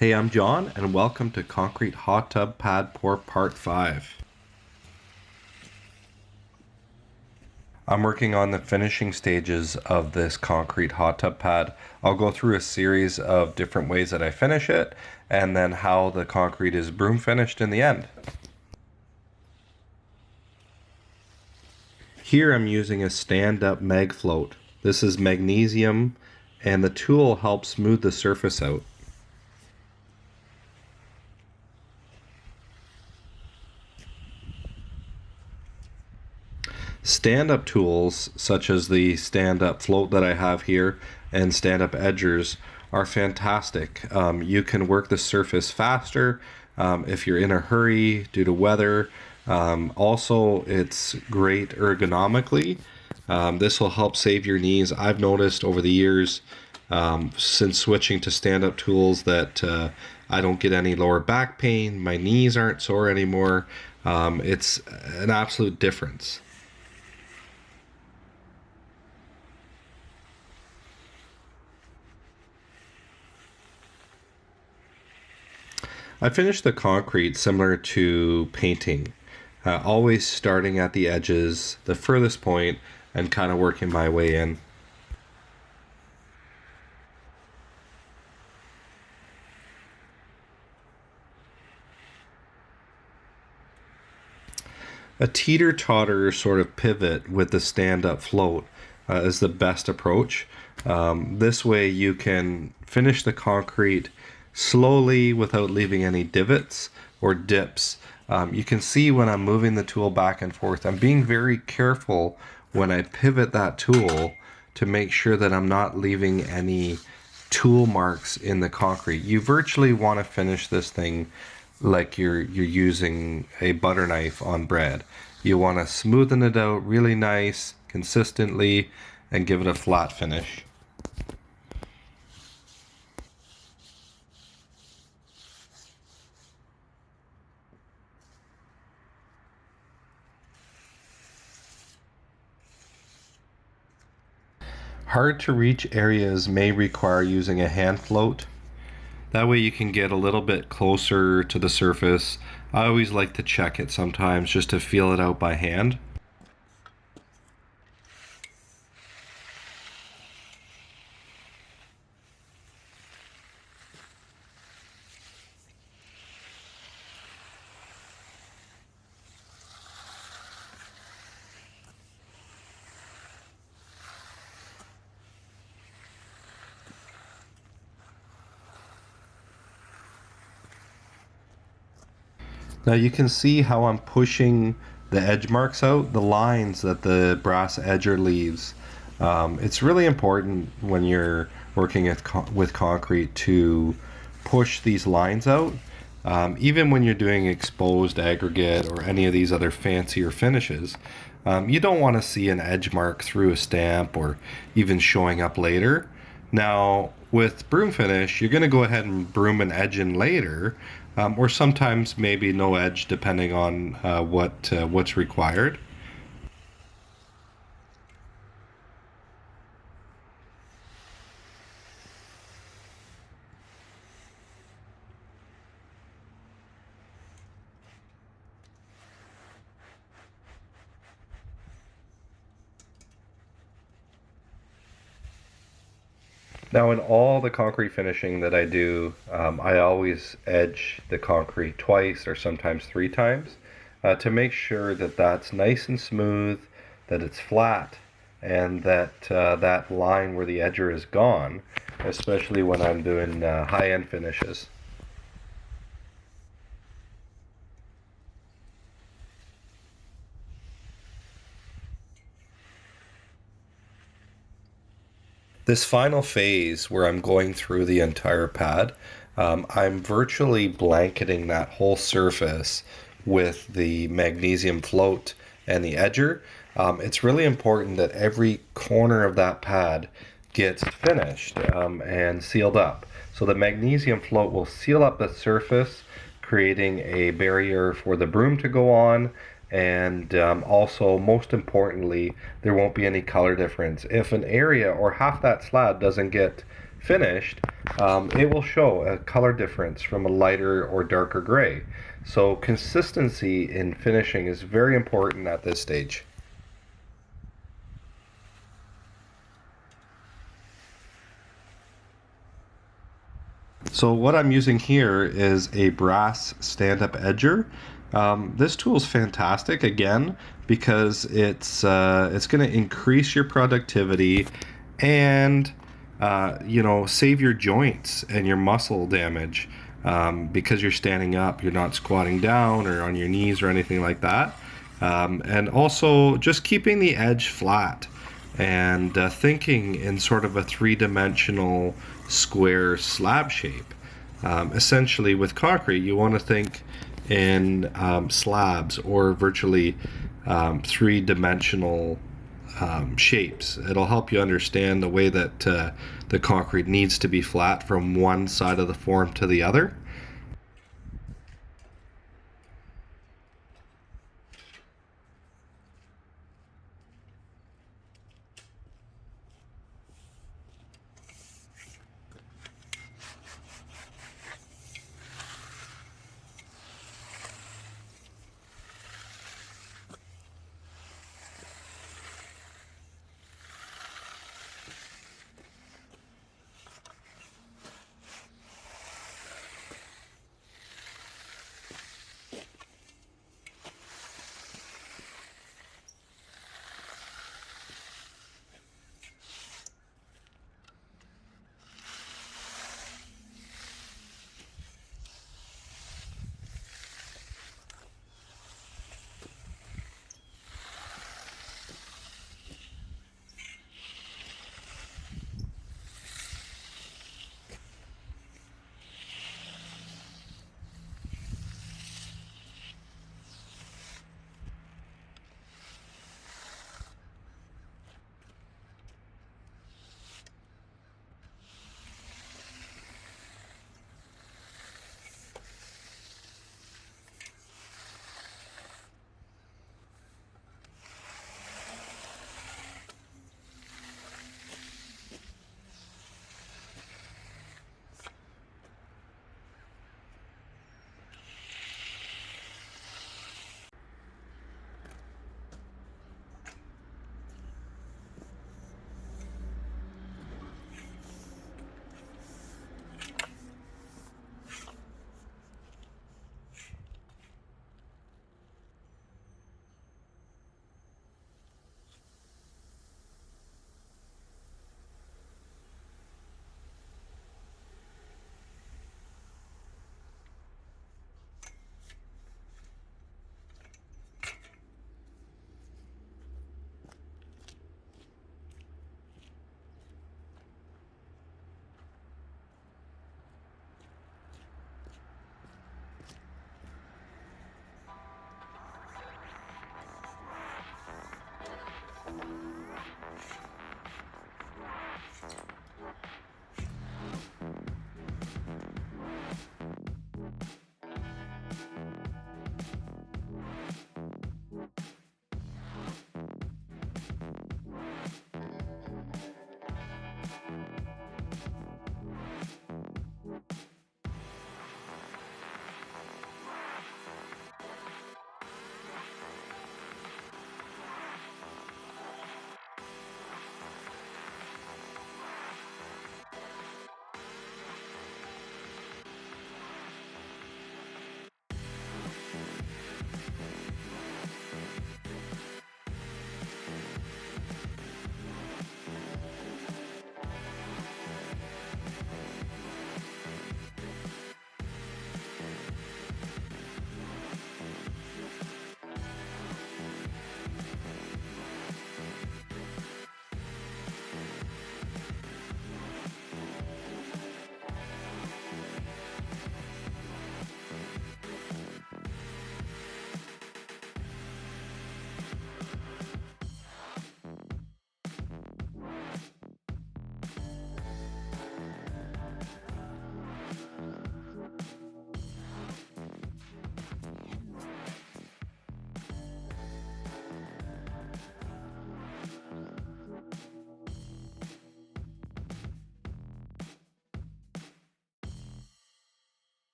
Hey, I'm John, and welcome to Concrete Hot Tub Pad Pour Part 5. I'm working on the finishing stages of this concrete hot tub pad. I'll go through a series of different ways that I finish it, and then how the concrete is broom finished in the end. Here I'm using a stand-up mag float. This is magnesium, and the tool helps smooth the surface out. Stand-up tools, such as the stand-up float that I have here and stand-up edgers, are fantastic. You can work the surface faster if you're in a hurry due to weather. Also, it's great ergonomically. This will help save your knees. I've noticed over the years since switching to stand-up tools that I don't get any lower back pain. My knees aren't sore anymore. It's an absolute difference. I finish the concrete similar to painting, always starting at the edges, the furthest point, and kind of working my way in. A teeter-totter sort of pivot with the stand-up float is the best approach. This way you can finish the concrete slowly without leaving any divots or dips. You can see when I'm moving the tool back and forth, I'm being very careful when I pivot that tool to make sure that I'm not leaving any tool marks in the concrete. You virtually want to finish this thing like you're using a butter knife on bread. You want to smoothen it out really nice, consistently, and give it a flat finish. Hard to reach areas may require using a hand float. That way you can get a little bit closer to the surface. I always like to check it sometimes just to feel it out by hand. Now you can see how I'm pushing the edge marks out, the lines that the brass edger leaves. It's really important when you're working with concrete to push these lines out. Even when you're doing exposed aggregate or any of these other fancier finishes, you don't want to see an edge mark through a stamp or even showing up later. Now, with broom finish, you're going to go ahead and broom an edge in later, or sometimes maybe no edge depending on what's required. Now, in all the concrete finishing that I do, I always edge the concrete twice or sometimes three times to make sure that that's nice and smooth, that it's flat, and that that line where the edger is gone, especially when I'm doing high-end finishes. This final phase where I'm going through the entire pad, I'm virtually blanketing that whole surface with the magnesium float and the edger. It's really important that every corner of that pad gets finished and sealed up. So the magnesium float will seal up the surface, creating a barrier for the broom to go on, And also, most importantly, there won't be any color difference. If an area or half that slab doesn't get finished, it will show a color difference from a lighter or darker gray. So consistency in finishing is very important at this stage. So what I'm using here is a brass stand-up edger. This tool is fantastic again because it's going to increase your productivity and save your joints and your muscle damage because you're standing up, you're not squatting down or on your knees or anything like that. And also just keeping the edge flat and thinking in sort of a three-dimensional square slab shape. Essentially, with concrete, you want to think in slabs or virtually three-dimensional shapes. It'll help you understand the way that the concrete needs to be flat from one side of the form to the other.